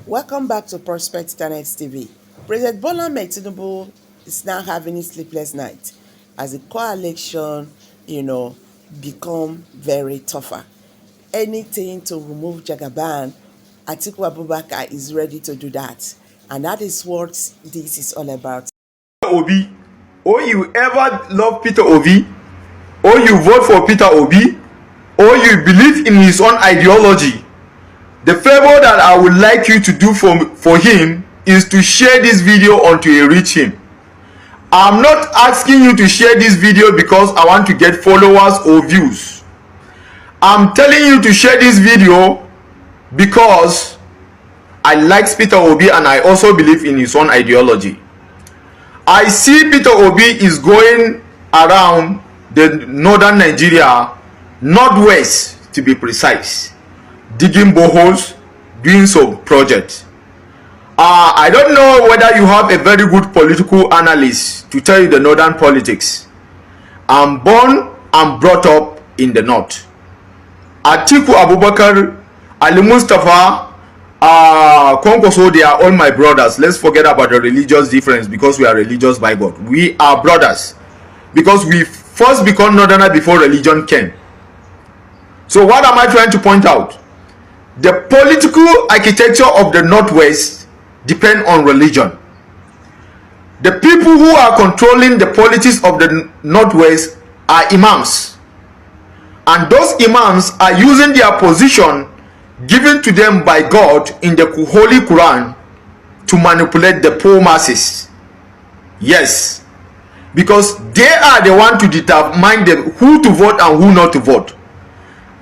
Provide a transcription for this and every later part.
Welcome back to Prospect Internet TV. President Bola Ahmed Tinubu is now having a sleepless night as the coalition, become very tougher. Anything to remove Jagaban, Atiku Abubakar is ready to do that. And that is what this is all about. Obi, or you ever love Peter Obi, or you vote for Peter Obi, or you believe in his own ideology, the favor that I would like you to do for him is to share this video until you reach him. I'm not asking you to share this video because I want to get followers or views. I'm telling you to share this video because I like Peter Obi and I also believe in his own ideology. I see Peter Obi is going around the northern Nigeria, northwest to be precise, digging boreholes, doing some projects. I don't know whether you have a very good political analyst to tell you the northern politics. I'm born and brought up in the north. Atiku Abubakar, Ali Mustafa, Konkoso, they are all my brothers. Let's forget about the religious difference because we are religious by God. We are brothers because we first become northerner before religion came. So what am I trying to point out? The political architecture of the northwest depend on religion. The people who are controlling the politics of the northwest are imams, and those imams are using their position given to them by God in the Holy Quran to manipulate the poor masses. Yes, because they are the one to determine who to vote and who not to vote.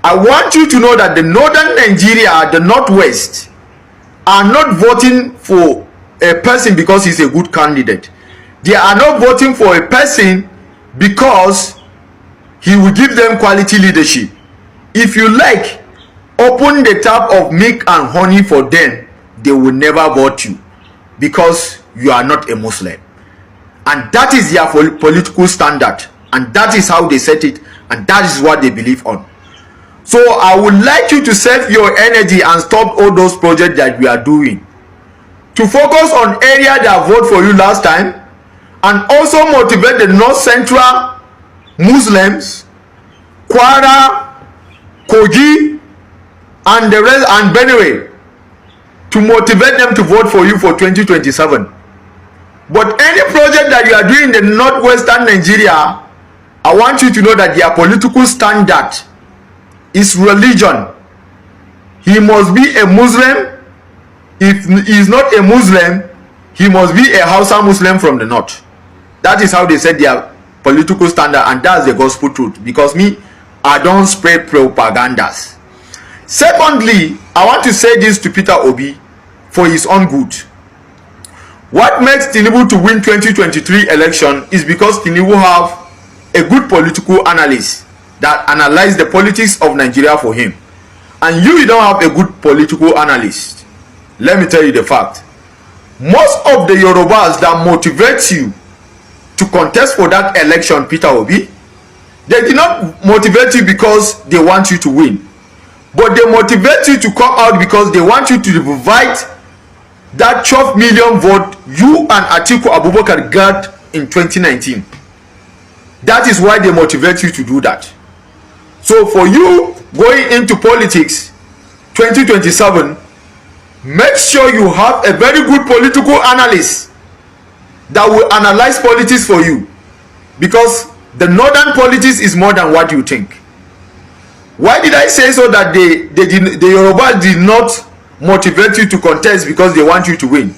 I want you to know that the northern Nigeria, the northwest, are not voting for a person because he's a good candidate. They are not voting for a person because he will give them quality leadership. If you like, open the tap of milk and honey for them, they will never vote you because you are not a Muslim. And that is their political standard, and that is how they set it, and that is what they believe on. So I would like you to save your energy and stop all those projects that we are doing, to focus on area that vote for you last time, and also motivate the North Central Muslims, Kwara, Kogi, and the rest, and Benue, to motivate them to vote for you for 2027. But any project that you are doing in the northwestern Nigeria, I want you to know that their political standard is religion. He must be a Muslim. If he is not a Muslim, he must be a Hausa Muslim from the north. That is how they set their political standard, and that's the gospel truth. Because me, I don't spread propagandas. Secondly, I want to say this to Peter Obi for his own good. What makes Tinubu to win 2023 election is because Tinubu have a good political analyst that analyze the politics of Nigeria for him. And you don't have a good political analyst. Let me tell you the fact. Most of the Yorubas that motivate you to contest for that election, Peter Obi, they did not motivate you because they want you to win. But they motivate you to come out because they want you to provide that 12 million vote you and Atiku Abubakar got in 2019. That is why they motivate you to do that. So for you going into politics 2027, make sure you have a very good political analyst that will analyze politics for you, because the northern politics is more than what you think. Why did I say so? That the Yoruba did not motivate you to contest because they want you to win.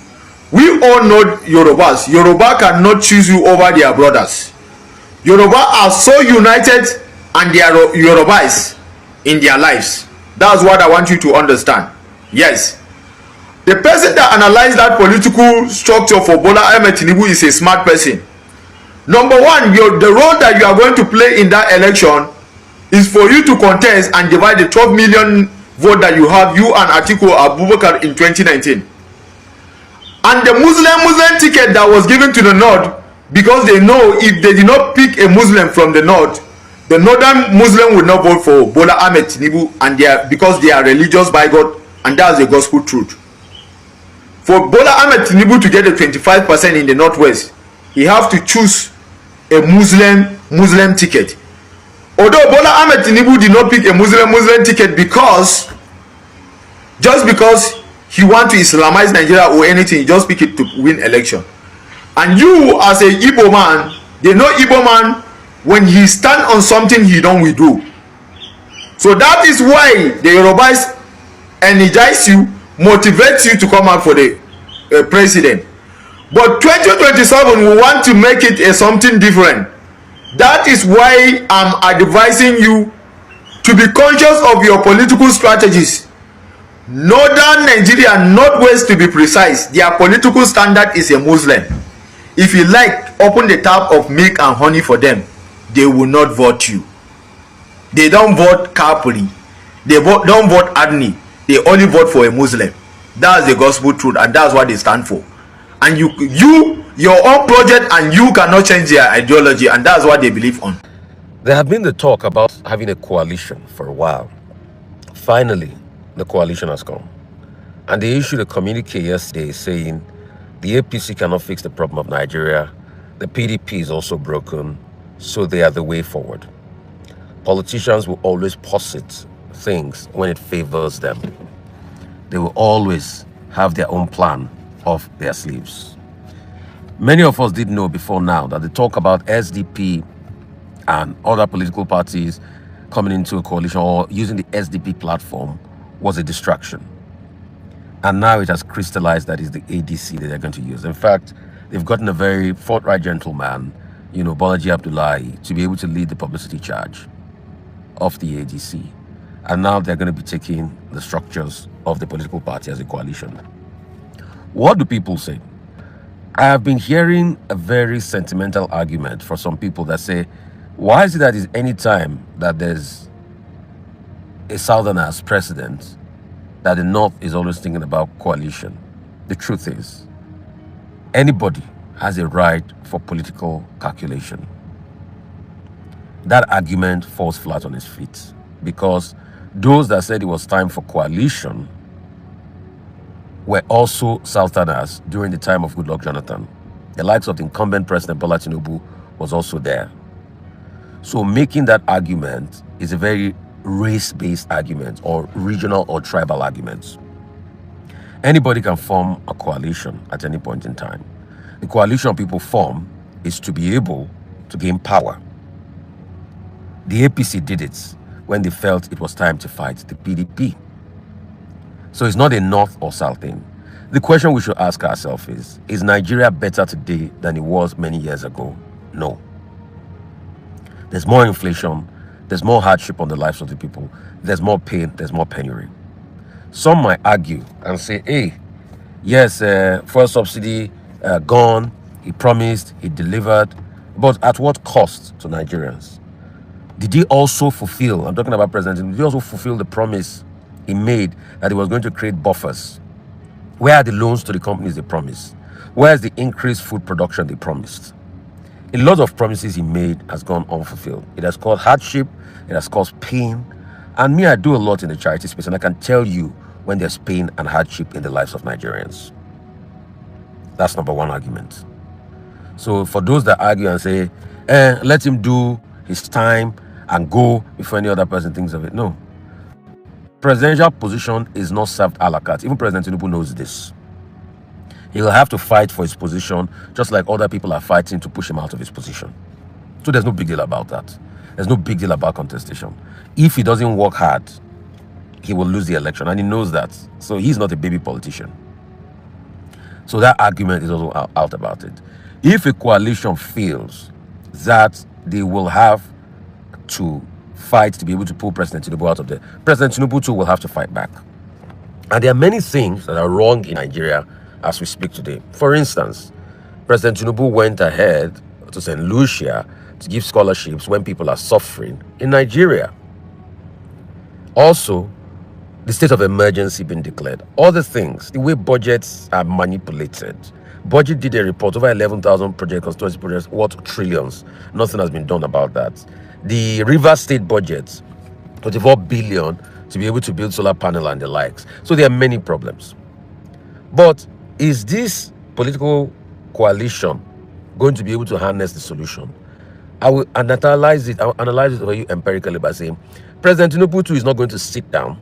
We all know Yorubas. Yoruba cannot choose you over their brothers. Yoruba are so united, and they are Yorubais in their lives. That's what I want you to understand. Yes, the person that analyzed that political structure for Bola Ahmed Tinubu is a smart person. Number one, the role that you are going to play in that election is for you to contest and divide the 12 million vote that you have, you and Atiku Abubakar, in 2019. And the Muslim ticket that was given to the north, because they know if they did not pick a Muslim from the north, the northern Muslim will not vote for Bola Ahmed Tinubu, and because they are religious by God, and that's the gospel truth. For Bola Ahmed Tinubu to get the 25% in the northwest, he have to choose a Muslim ticket. Although Bola Ahmed Tinubu did not pick a Muslim ticket because he want to Islamize Nigeria or anything, he just pick it to win election. And you as a Igbo man, they know Igbo man, when he stand on something, he don't withdraw. So that is why the Yorubas energize you, motivate you to come out for the president. But 2027, we want to make it something different. That is why I'm advising you to be conscious of your political strategies. Northern Nigeria, Northwest to be precise, their political standard is a Muslim. If you like, open the tap of milk and honey for them, they will not vote you. They don't vote Kapuri, they don't vote Adni, they only vote for a Muslim. That's the gospel truth, and that's what they stand for. And your own project, and you cannot change their ideology, and that's what they believe on. There have been the talk about having a coalition for a while. Finally, the coalition has come. And they issued a communique yesterday saying the APC cannot fix the problem of Nigeria. The PDP is also broken, so they are the way forward. Politicians will always posit things when it favors them. They will always have their own plan off their sleeves. Many of us did know before now that the talk about SDP and other political parties coming into a coalition or using the SDP platform was a distraction. And now it has crystallized that is the ADC that they're going to use. In fact, they've gotten a very forthright gentleman, Bolaji Abdullahi, to be able to lead the publicity charge of the ADC. And now they're going to be taking the structures of the political party as a coalition. What do people say? I have been hearing a very sentimental argument for some people that say, why is it that is any time that there's a Southerner as president, that the North is always thinking about coalition? The truth is, anybody has a right for political calculation. That argument falls flat on its feet, because those that said it was time for coalition were also Southerners during the time of Goodluck Jonathan. The likes of the incumbent President Bola Tinubu was also there. So making that argument is a very race-based argument, or regional or tribal argument. Anybody can form a coalition at any point in time. The coalition people form is to be able to gain power. The APC did it when they felt it was time to fight the PDP. So it's not a North or South thing. The question we should ask ourselves is Nigeria better today than it was many years ago? No. There's more inflation, there's more hardship on the lives of the people, there's more pain, there's more penury. Some might argue and say, hey, yes, fuel subsidy gone, he promised, he delivered, but at what cost to Nigerians? Did he also fulfill, I'm talking about President, did he also fulfill the promise he made that he was going to create buffers? Where are the loans to the companies they promised? Where is the increased food production they promised? A lot of promises he made has gone unfulfilled. It has caused hardship, it has caused pain. And me, I do a lot in the charity space, and I can tell you when there's pain and hardship in the lives of Nigerians. That's number one argument. So for those that argue and say, let him do his time and go before any other person thinks of it, no. Presidential position is not served a la carte. Even President Tinubu knows this. He will have to fight for his position, just like other people are fighting to push him out of his position. So there's no big deal about that. There's no big deal about contestation. If he doesn't work hard, he will lose the election, and he knows that. So he's not a baby politician. So that argument is also out about it. If a coalition feels that they will have to fight to be able to pull President Tinubu out of there, President Tinubu too will have to fight back. And there are many things that are wrong in Nigeria as we speak today. For instance, President Tinubu went ahead to St. Lucia to give scholarships when people are suffering in Nigeria. Also, the state of emergency being declared. Other things, the way budgets are manipulated. Budget did a report, over 11,000 projects, constituency projects, worth trillions. Nothing has been done about that. The Rivers State budget, 24 billion to be able to build solar panel and the likes. So there are many problems. But is this political coalition going to be able to harness the solution? I will analyze it for you empirically by saying President Tinubu too is not going to sit down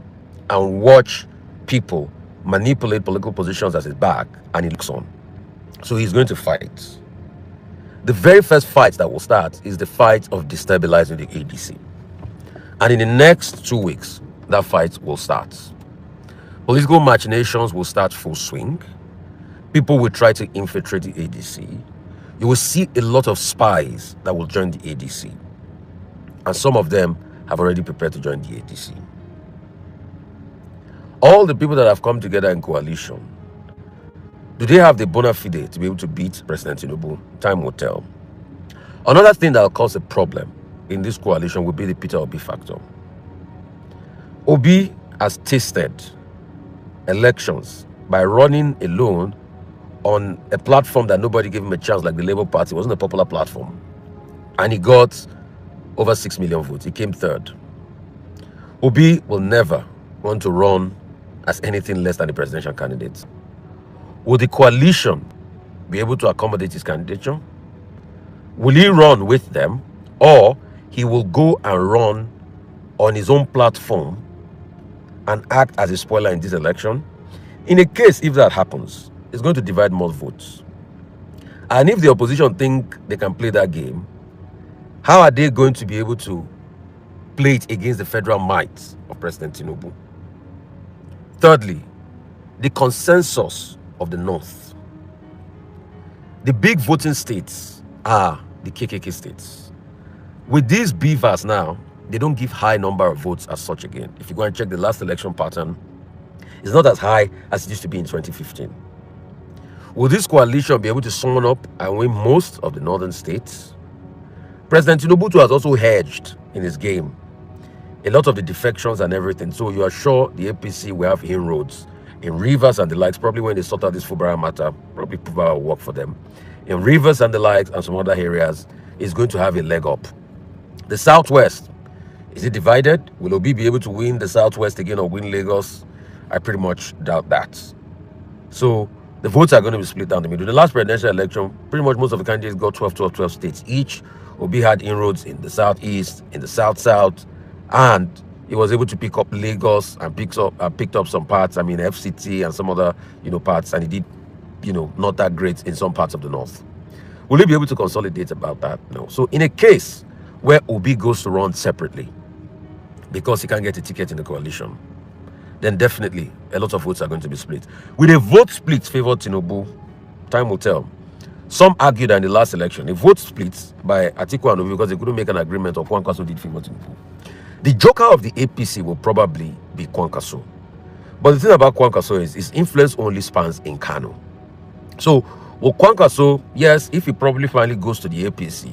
and watch people manipulate political positions as his back and he looks on. So he's going to fight. The very first fight that will start is the fight of destabilizing the ADC. And in the next 2 weeks, that fight will start. Political machinations will start full swing. People will try to infiltrate the ADC. You will see a lot of spies that will join the ADC. And some of them have already prepared to join the ADC. All the people that have come together in coalition, do they have the bona fide to be able to beat President Tinubu? Time will tell. Another thing that will cause a problem in this coalition will be the Peter Obi factor. Obi has tasted elections by running alone on a platform that nobody gave him a chance, like the Labour Party. It wasn't a popular platform. And he got over 6 million votes. He came third. Obi will never want to run as anything less than a presidential candidate. Will the coalition be able to accommodate his candidature? Will he run with them, or he will go and run on his own platform and act as a spoiler in this election? In a case, if that happens, it's going to divide more votes. And if the opposition think they can play that game, how are they going to be able to play it against the federal might of President Tinubu? Thirdly, the consensus of the North. The big voting states are the KKK states. With these beavers now, they don't give high number of votes as such again. If you go and check the last election pattern, it's not as high as it used to be in 2015. Will this coalition be able to summon up and win most of the northern states? President Tinubu has also hedged in his game a lot of the defections and everything. So you are sure the APC will have inroads in Rivers and the likes, probably when they sort out this Fulani matter, probably will work for them. In Rivers and the likes and some other areas, is going to have a leg up. The Southwest, is it divided? Will Obi be able to win the Southwest again or win Lagos? I pretty much doubt that. So the votes are going to be split down the middle. The last presidential election, pretty much most of the candidates got 12 states each. Obi had inroads in the Southeast, in the South, and he was able to pick up Lagos and picked up some parts, FCT and some other, parts, and he did, not that great in some parts of the North. Will he be able to consolidate about that? No. So in a case where Obi goes to run separately because he can't get a ticket in the coalition, then definitely a lot of votes are going to be split. With a vote split favored Tinubu, time will tell. Some argued that in the last election, a vote split by Atiku and Obi because they couldn't make an agreement of Kwankwaso did favor Tinubu. The joker of the APC will probably be Kwankwaso. But the thing about Kwankwaso is his influence only spans in Kano. So, will Kwankwaso, yes, if he probably finally goes to the APC,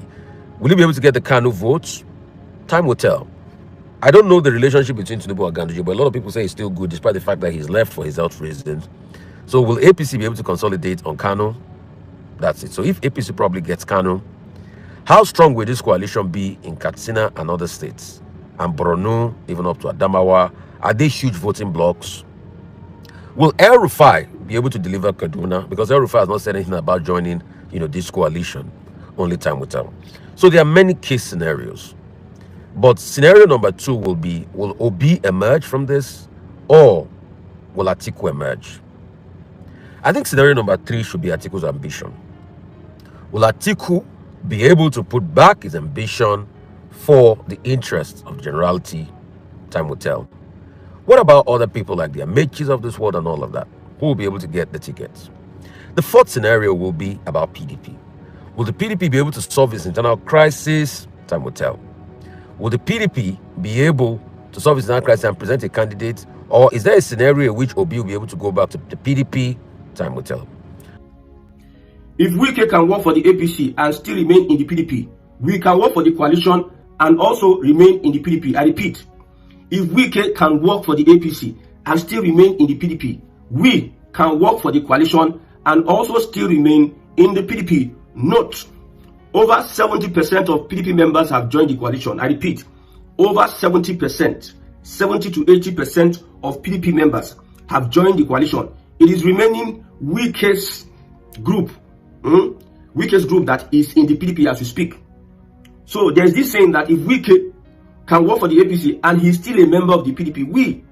will he be able to get the Kano votes? Time will tell. I don't know the relationship between Tinubu and Ganduje, but a lot of people say he's still good despite the fact that he's left for his health reasons. So will APC be able to consolidate on Kano? That's it. So if APC probably gets Kano, how strong will this coalition be in Katsina and other states? And Borno, even up to Adamawa? Are they huge voting blocks? Will El Rufai be able to deliver Kaduna? Because El Rufai has not said anything about joining, this coalition. Only time will tell. So there are many case scenarios. But scenario number 2 will be, will Obi emerge from this, or will Atiku emerge? I think scenario number 3 should be Atiku's ambition. Will Atiku be able to put back his ambition for the interests of generality? Time will tell. What about other people like the Amechis of this world and all of that? Who will be able to get the tickets? The 4th scenario will be about PDP. Will the PDP be able to solve its internal crisis? Time will tell. Will the PDP be able to solve its internal crisis and present a candidate? Or is there a scenario in which Obi will be able to go back to the PDP? Time will tell. If Wike can work for the APC and still remain in the PDP, we can work for the coalition and also remain in the PDP. I repeat, if Wike can work for the APC and still remain in the PDP, we can work for the coalition and also still remain in the PDP. Note, over 70% of PDP members have joined the coalition. I repeat, over 70%, 70 to 80% of PDP members have joined the coalition. It is remaining weakest group, weakest group that is in the PDP as we speak. So there's this saying that if Wike can work for the APC and he's still a member of the PDP, we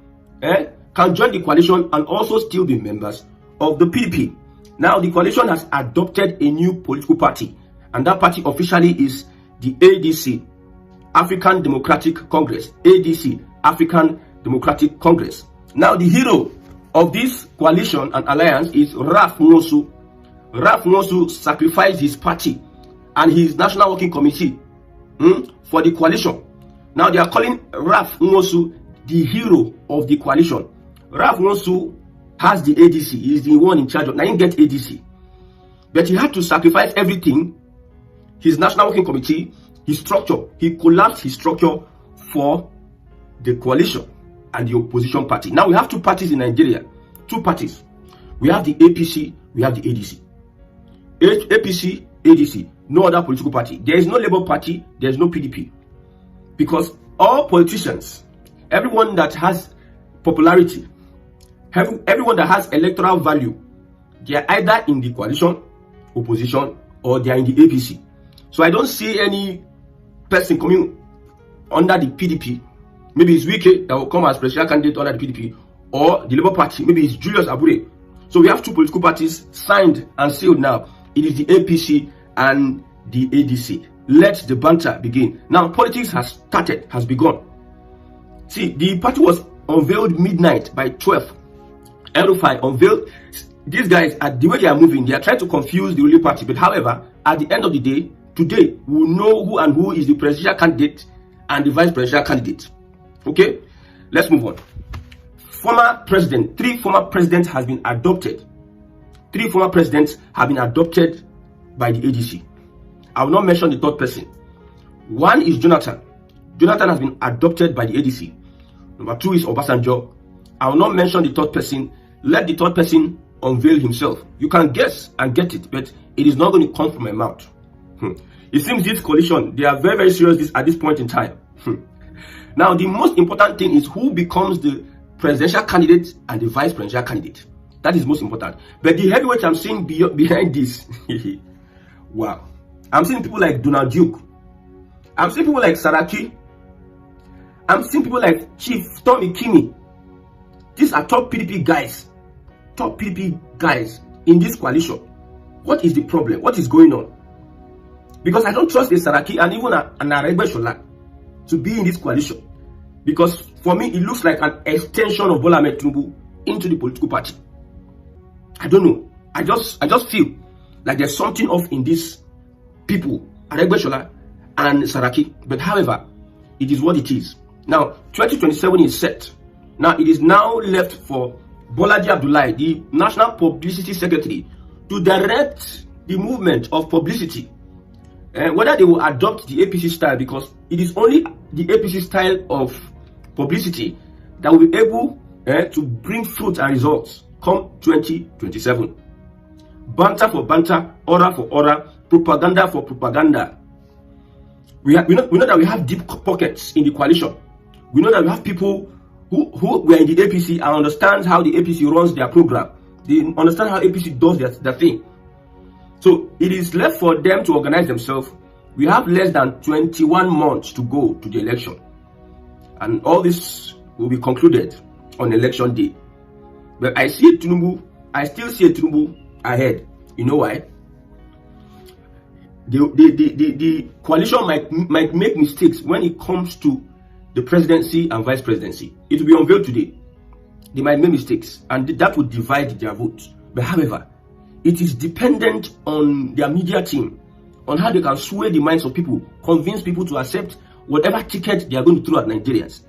can join the coalition and also still be members of the PDP. Now the coalition has adopted a new political party, and that party officially is the ADC, African Democratic Congress. ADC, African Democratic Congress. Now the hero of this coalition and alliance is Raf Nwosu. Raf Nwosu sacrificed his party and his national working committee for the coalition. Now they are calling Raf Nwosu the hero of the coalition. Raf Nwosu has the ADC. He is the one in charge of. Now he get ADC, but he had to sacrifice everything. His national working committee, his structure. He collapsed his structure for the coalition and the opposition party. Now we have two parties in Nigeria. Two parties. We have the APC. We have the ADC. APC, ADC. No other political party. There is no Labour Party. There is no PDP. Because all politicians, everyone that has popularity, everyone that has electoral value, they are either in the coalition, opposition, or they are in the APC. So I don't see any person coming under the PDP. Maybe it's Wike that will come as presidential candidate under the PDP, or the Labour Party. Maybe it's Julius Abure. So we have two political parties signed and sealed now. It is the APC and the ADC. Let the banter begin. Now politics has started, has begun. See, the party was unveiled midnight by 12. El-Rufai unveiled. These guys, the way they are moving, they are trying to confuse the ruling party. But however, at the end of the day, today we will know who is the presidential candidate and the vice presidential candidate. Okay, let's move on. Three former presidents has been adopted. 3 former presidents have been adopted by the ADC. I will not mention the third person. One is Jonathan. Jonathan has been adopted by the ADC. Number 2 is Obasanjo. I will not mention the third person. Let the third person unveil himself. You can guess and get it, but it is not going to come from my mouth. It seems this coalition, they are very, very serious at this point in time. Now, the most important thing is who becomes the presidential candidate and the vice presidential candidate. That is most important. But the heavyweight I'm seeing behind this, wow. I'm seeing people like Donald Duke. I'm seeing people like Saraki. I'm seeing people like Chief Tommy Kimi. These are top PDP guys. Top PDP guys in this coalition. What is the problem? What is going on? Because I don't trust a Saraki and even an Aregbesola to be in this coalition. Because for me, it looks like an extension of Bola Ahmed Tinubu into the political party. I don't know. I just feel like there's something off in these people, Aregbesola and Saraki. But however, it is what it is. Now, 2027 is set. Now, it is now left for Bolaji Abdullahi, the National Publicity Secretary, to direct the movement of publicity. Whether they will adopt the APC style, because it is only the APC style of publicity that will be able to bring fruit and results come 2027. Banter for banter, order for order, propaganda for propaganda. We know that we have deep pockets in the coalition. We know that we have people who were in the APC and understand how the APC runs their program. They understand how APC does their thing. So it is left for them to organize themselves. We have less than 21 months to go to the election. And all this will be concluded on election day. But I still see Tinubu ahead. You know why? The coalition might make mistakes when it comes to the presidency and vice presidency. It will be unveiled today. They might make mistakes, and that would divide their votes. But however, it is dependent on their media team, on how they can sway the minds of people, convince people to accept whatever ticket they are going to throw at Nigerians.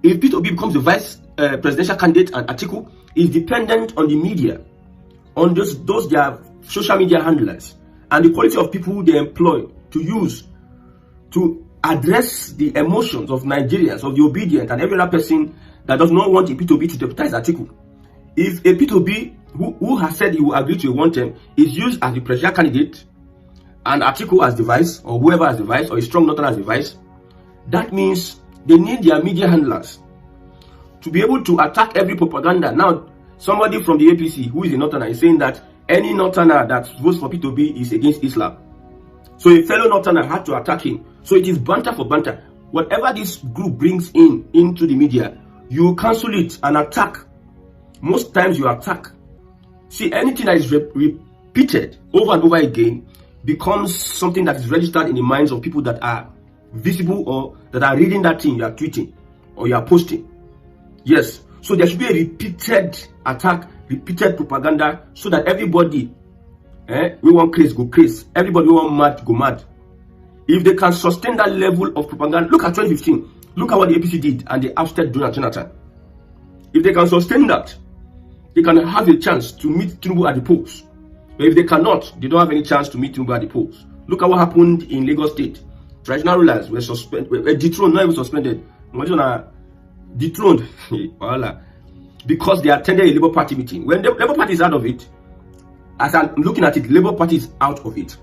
If Peter Obi becomes the vice presidential candidate and Atiku, is dependent on the media, on those their social media handlers, and the quality of people they employ to use to address the emotions of Nigerians, of the obedient, and every other person that does not want a P2B to deputize Atiku. If a P2B who has said he will agree to a one term is used as the presidential candidate and Atiku as the vice, or whoever as the vice, or a strong northern as the vice, that means they need their media handlers to be able to attack every propaganda. Now, somebody from the APC who is a Northerner is saying that any Northerner that votes for Peter Obi is against Islam. So a fellow Northerner had to attack him. So it is banter for banter. Whatever this group brings into the media, you cancel it and attack. Most times you attack. See, anything that is repeated over and over again becomes something that is registered in the minds of people that are visible or that are reading that thing you are tweeting or you are posting. Yes. So there should be a repeated attack, repeated propaganda, so that everybody, we want craze, go craze. Everybody we want mad, go mad. If they can sustain that level of propaganda, look at 2015. Look at what the APC did, and they ousted Jonathan. If they can sustain that, they can have a chance to meet Tinubu at the polls. But if they cannot, they don't have any chance to meet Tinubu at the polls. Look at what happened in Lagos State. Traditional rulers were dethroned, not even suspended. Dethroned because they attended a Labour Party meeting. When the Labour Party is out of it, as I'm looking at it, Labour Party is out of it.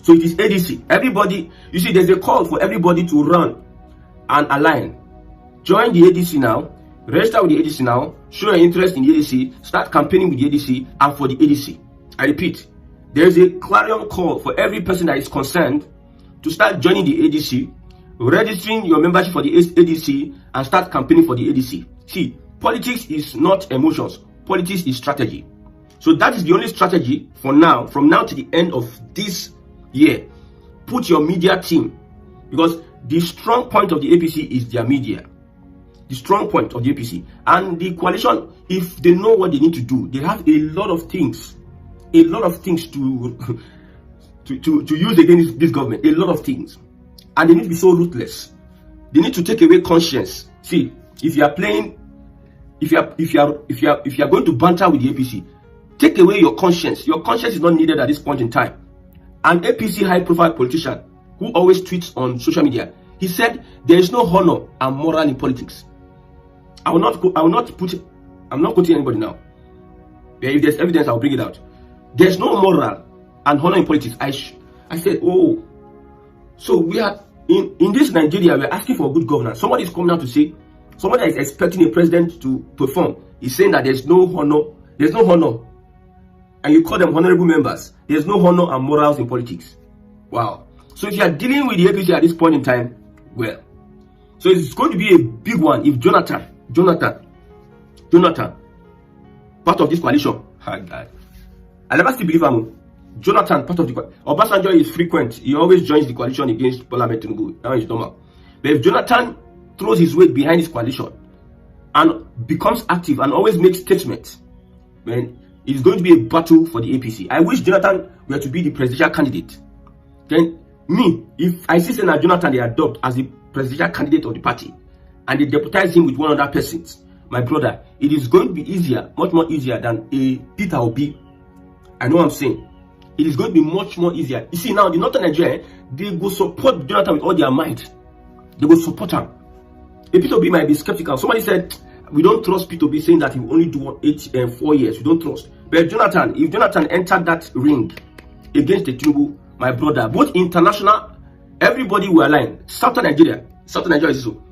So it is ADC. Everybody, you see, there's a call for everybody to run and align. Join the ADC now. Register with the ADC now. Show your interest in the ADC. Start campaigning with the ADC and for the ADC. I repeat, there is a clarion call for every person that is concerned to start joining the ADC, registering your membership for the ADC, and start campaigning for the ADC. See, politics is not emotions. Politics is strategy. So that is the only strategy for now, from now to the end of this year. Put your media team, because the strong point of the APC is their media. The strong point of the APC. And the coalition, if they know what they need to do, they have a lot of things to use against this government. A lot of things. And they need to be so ruthless. They need to take away conscience. See, if you are playing, if you are going to banter with the APC, take away your conscience. Your conscience is not needed at this point in time. An APC high-profile politician who always tweets on social media, he said there is no honor and moral in politics. I'm not quoting anybody now. If there's evidence, I'll bring it out. There's no moral and honor in politics. I said, oh, so we are in this Nigeria, we're asking for good governance. Somebody is coming out to say, somebody is expecting a president to perform. He's saying that there's no honor, and you call them honorable members. There's no honor and morals in politics. Wow. So if you are dealing with the APC at this point in time, well, so it's going to be a big one if Jonathan, part of this coalition. I never still believe Jonathan, part of the coalition. Obasanjo is frequent. He always joins the coalition against Bola Ahmed Tinubu. That is normal. But if Jonathan throws his weight behind his coalition and becomes active and always makes statements, then it's going to be a battle for the APC. I wish Jonathan were to be the presidential candidate. Then me, if I see Senator Jonathan they adopt as the presidential candidate of the party and they deputize him with one other person, my brother, it is going to be easier, much more easier than a Peter Obi. I know what I'm saying. It is going to be much more easier. You see, now the Northern Nigeria, they go support Jonathan with all their might. They will support him. A Peter Obi might be skeptical. Somebody said, we don't trust Peter Obi, saying that he will only do 4 years. We don't trust. But Jonathan, if Jonathan entered that ring against the Tinubu, my brother, both international, everybody will align. Southern Nigeria is so.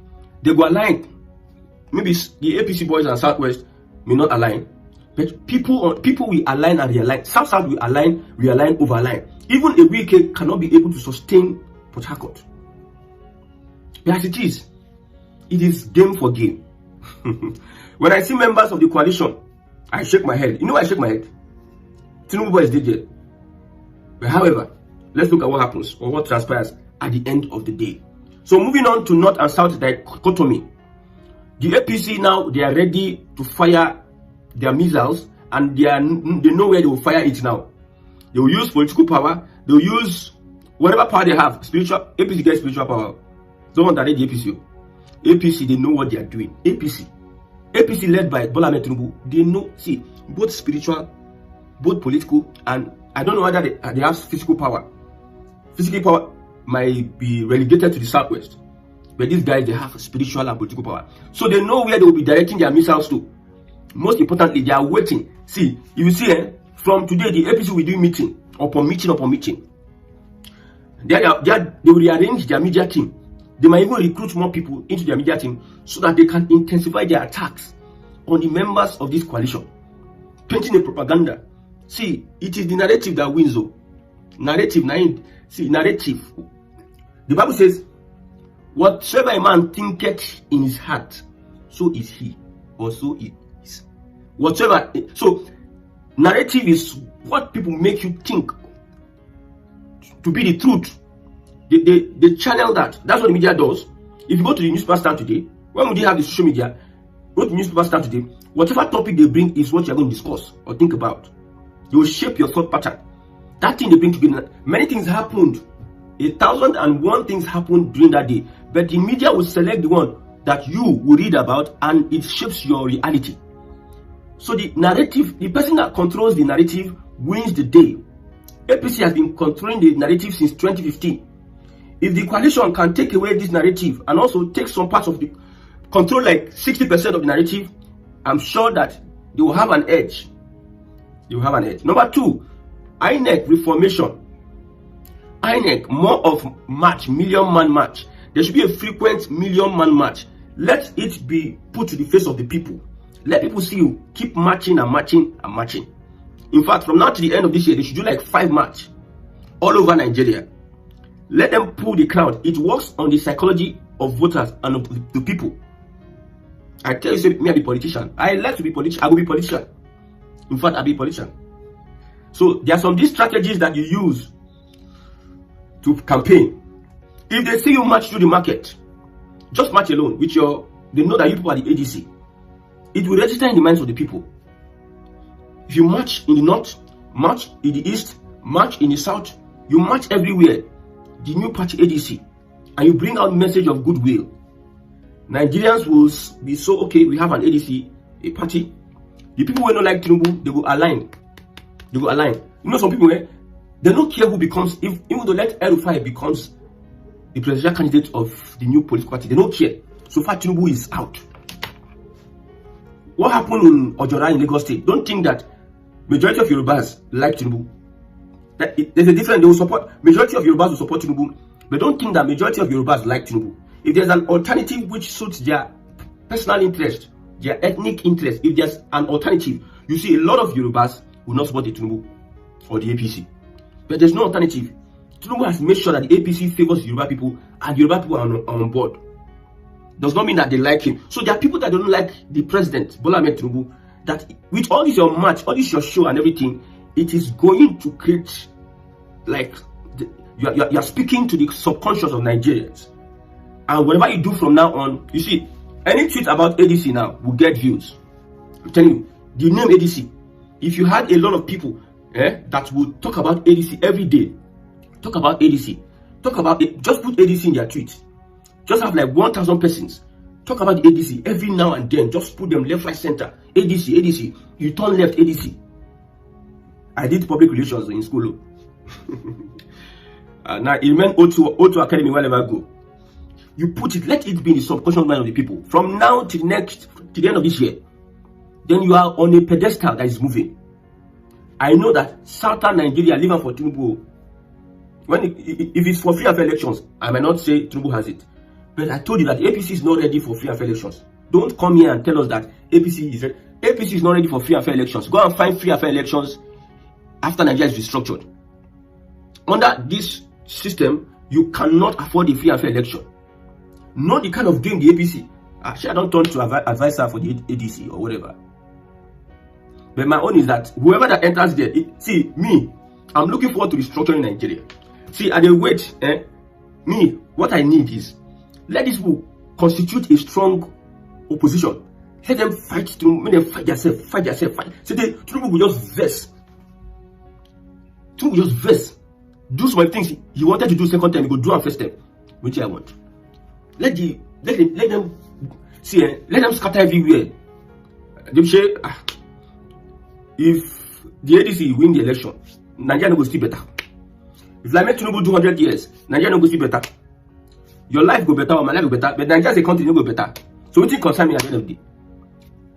They will align. Maybe the APC boys and Southwest may not align. But people will align and realign. South will align, realign, overline. Even a weak cannot be able to sustain Port Harcourt. But as it is game for game. When I see members of the coalition, I shake my head. You know why I shake my head? Tinubu boys did it. But however, let's look at what happens or what transpires at the end of the day. So moving on to North and South dichotomy. The APC now, they are ready to fire their missiles, and they know where they will fire it now. They will use political power. They will use whatever power they have. Spiritual. APC gets spiritual power. Don't want to read the APC. APC, they know what they are doing. APC led by Bola Ahmed Tinubu, they know, see, both spiritual, both political, and I don't know whether they have physical power. Physical power might be relegated to the Southwest. But these guys, they have spiritual and political power. So they know where they will be directing their missiles to. Most importantly, they are waiting. See, you see, from today, the APC will do meeting upon meeting. They will rearrange their media team. They might even recruit more people into their media team so that they can intensify their attacks on the members of this coalition, painting a propaganda. See, it is the narrative that wins. Narrative. The Bible says, whatsoever a man thinketh in his heart, so is he, or so it is. Whatsoever. So, narrative is what people make you think to be the truth. They channel that. That's what the media does. If you go to the newspaper stand today, when would they have the social media? Go to the newspaper stand today. Whatever topic they bring is what you're going to discuss or think about. They will shape your thought pattern. That thing they bring together. Many things happened. 1,001 things happened during that day. But the media will select the one that you will read about, and it shapes your reality. So the narrative, the person that controls the narrative wins the day. APC has been controlling the narrative since 2015. If the coalition can take away this narrative and also take some parts of the control, like 60% of the narrative, I'm sure that they will have an edge. They will have an edge. Number 2, INEC reformation. INEC, more of march, million man march. There should be a frequent million man march. Let it be put to the face of the people. Let people see you keep marching and marching and marching. In fact, from now to the end of this year, they should do like 5 march all over Nigeria. Let them pull the crowd. It works on the psychology of voters and of the people. I tell you, say, me, I be politician. I like to be politician. I will be politician. In fact, I'll be politician. So there are some of these strategies that you use to campaign. If they see you march through the market, just march alone with your, they know that you people are the ADC. It will register in the minds of the people. If you march in the north, march in the east, march in the south, you march everywhere, the new party ADC, and you bring out message of goodwill. Nigerians will be so, okay, we have an ADC, a party. The people who don't like Tinubu, they will align. They will align. You know, some people, they don't care who becomes, even though let El-Rufai becomes the presidential candidate of the new political party, they don't care. So far, Tinubu is out. What happened in Ojora in Lagos State? Don't think that majority of Yorubas like Tinubu. There's a difference. They will support, majority of Yorubas will support Tinubu, but don't think that majority of Yorubas like Tinubu. If there's an alternative which suits their personal interest, their ethnic interest, if there's an alternative, you see a lot of Yorubas will not support the Tinubu or the APC. But there's no alternative. Tinubu has made sure that the APC favors Yoruba people, and Yoruba people are on board. Does not mean that they like him. So there are people that don't like the president, Bola Ahmed Tinubu, that with all this your match, all this your show and everything, it is going to create, like, you are speaking to the subconscious of Nigerians. And whatever you do from now on, you see, any tweet about ADC now will get views. I'm telling you, the name ADC, if you had a lot of people that would talk about ADC every day, talk about ADC, talk about it, just put ADC in their tweets. Just have like 1,000 persons talk about the ADC every now and then. Just put them left, right, center. ADC, ADC. You turn left, ADC. I did public relations in school. Now, it meant O2 Academy wherever I go. You put it, let it be in the subconscious mind of the people. From now to the end of this year, then you are on a pedestal that is moving. I know that Southern Nigeria, living for Tinubu, if it's for free and fair elections, I might not say Tinubu has it. But I told you that APC is not ready for free and fair elections. Don't come here and tell us that APC is ready. APC is not ready for free and fair elections. Go and find free and fair elections after Nigeria is restructured. Under this system, you cannot afford a free and fair election. Not the kind of game the APC. Actually, I don't turn to advisor for the ADC or whatever. But my own is that whoever that enters there, see, me, I'm looking forward to restructuring Nigeria. See, at the wait, me, what I need is, let these people constitute a strong opposition. Let them fight to make them fight themselves, fight. So Tinubu will just vex. Tinubu will just vex. Do some things he wanted to do second time, he go do on first time. Which I want. Let them see, let them scatter everywhere. They say, if the ADC win the election, Nigeria will still better. If like make Tinubu do 100 years, Nigeria will still better. Your life go better or my life go better, but Nigeria as a country no go better. So what concern me at the end of the day?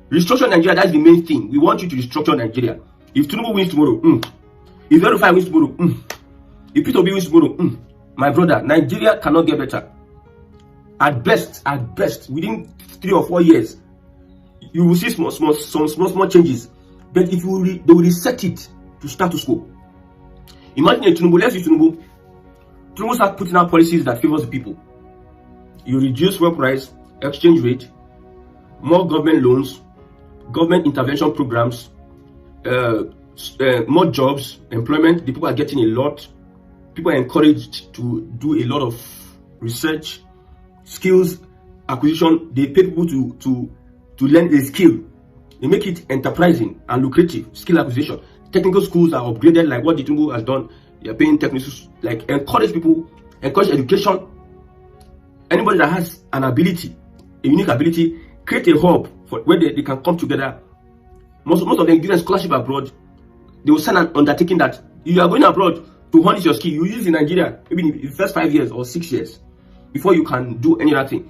Restructure Nigeria, that's the main thing. We want you to restructure Nigeria. If Tinubu wins tomorrow, if El-Rufai wins tomorrow, if Peter Obi wins tomorrow, my brother, Nigeria cannot get better. At best, within 3 or 4 years, you will see some small changes. But if you they will reset it to status quo. Imagine a Tinubu, let's use Tinubu. Tinubu start putting out policies that favors the people. You reduce fuel price, exchange rate, more government loans, government intervention programs, more jobs, employment. The people are getting a lot. People are encouraged to do a lot of research, skills acquisition. They pay people to learn a skill. They make it enterprising and lucrative. Skill acquisition. Technical schools are upgraded, like what the Tinubu has done. They are paying technical, like encourage people, encourage education. Anybody that has an ability, a unique ability, create a hub for where they can come together. Most of them give a scholarship abroad. They will sign an undertaking that you are going abroad to harness your skill. You use in Nigeria maybe in the first 5 years or 6 years before you can do any other thing.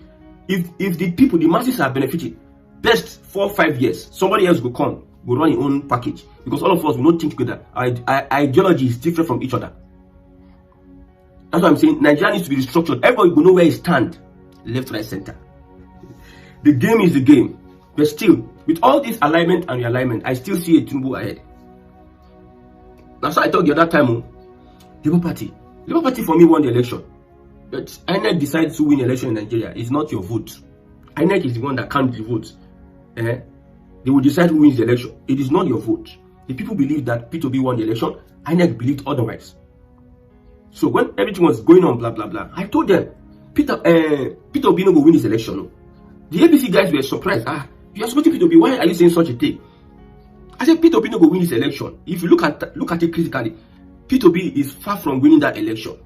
If the people, the masses are benefiting, best 4 or 5 years, somebody else will come, will run your own package, because all of us will not think together. Our ideology is different from each other. That's what I'm saying. Nigeria needs to be restructured. Everybody will know where he stands, left, right, center. The game is the game, but still, with all this alignment and realignment, I still see a Tinubu ahead. That's why I told you at that time, Labour Party for me won the election. But INEC decides to win the election in Nigeria. It's not your vote. INEC is the one that counts the votes. They will decide who wins the election. It is not your vote. The people believe that P2B won the election. INEC believed otherwise. So when everything was going on, blah, blah, blah, I told them, Peter Obi no go win this election. The ABC guys were surprised. You are supporting Peter Obi. Why are you saying such a thing? I said Peter Obi no go win this election. If you look at it critically, Peter Obi is far from winning that election.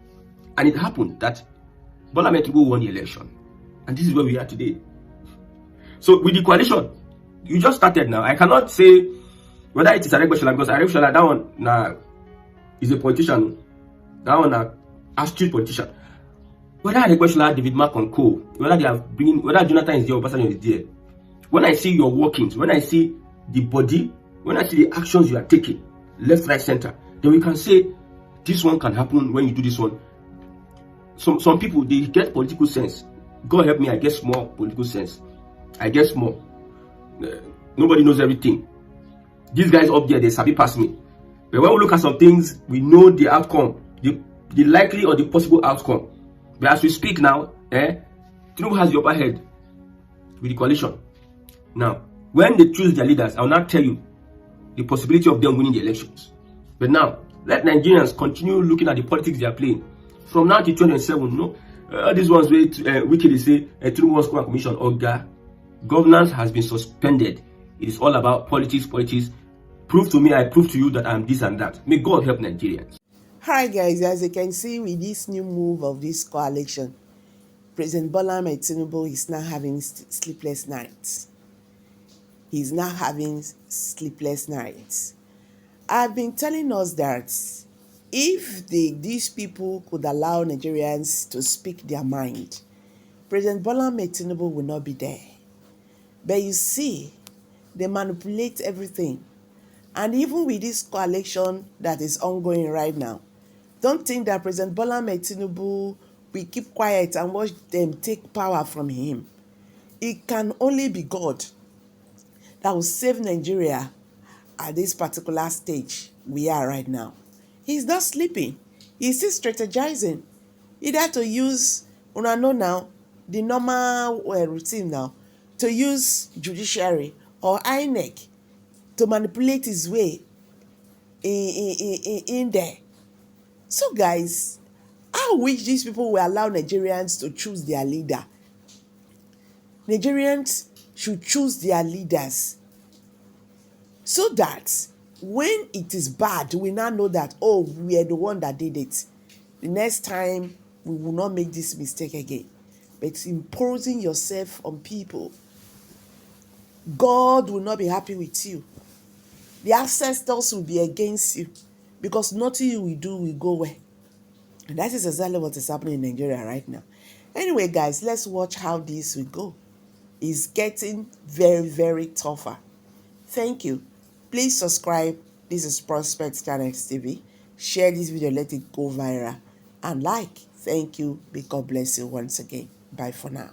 And it happened that Bola Ahmed Tinubu won the election. And this is where we are today. So with the coalition, you just started now. I cannot say whether it is Aregbesola, because Aregbesola, that one is a politician. That one astute politician. Whether Aregbesola, David Mark and Co, whether they are bringing, whether Jonathan is there or Obasanjo is there. When I see your workings, when I see the body, when I see the actions you are taking, left, right, center, then we can say this one can happen when you do this one. Some people, they get political sense. God help me, I get small political sense. I get small. Nobody knows everything. These guys up there, they sabi pass me. But when we look at some things, we know the outcome, the likely or the possible outcome. But as we speak now, Tinubu has the upper head with the coalition. Now, when they choose their leaders, I will not tell you the possibility of them winning the elections. But now, let Nigerians continue looking at the politics they are playing. From now to 2027, all these ones where Wiki say Tinubu wants to commission Oga. Governance has been suspended. It is all about politics. Prove to me, I prove to you that I'm this and that. May God help Nigerians. Hi guys, as you can see with this new move of this coalition, President Bola Ahmed Tinubu is now having sleepless nights. He's now having sleepless nights. I've been telling us that if these people could allow Nigerians to speak their mind, President Bola Ahmed Tinubu will not be there. But you see, they manipulate everything. And even with this coalition that is ongoing right now, don't think that President Bola Ahmed Tinubu will keep quiet and watch them take power from him. It can only be God that will save Nigeria at this particular stage we are right now. He's not sleeping. He's still strategizing. Either to use, now, the normal routine now, to use judiciary or INEC to manipulate his way in there. So guys, I wish these people will allow Nigerians to choose their leader. Nigerians should choose their leaders so that when it is bad, we now know that, we are the one that did it. The next time, we will not make this mistake again. But imposing yourself on people, God will not be happy with you. The ancestors will be against you because nothing you will do will go well. And that is exactly what is happening in Nigeria right now. Anyway, guys, let's watch how this will go. It's getting very, very tougher. Thank you. Please subscribe. This is Prospect Channel TV. Share this video, let it go viral. And like. Thank you. May God bless you once again. Bye for now.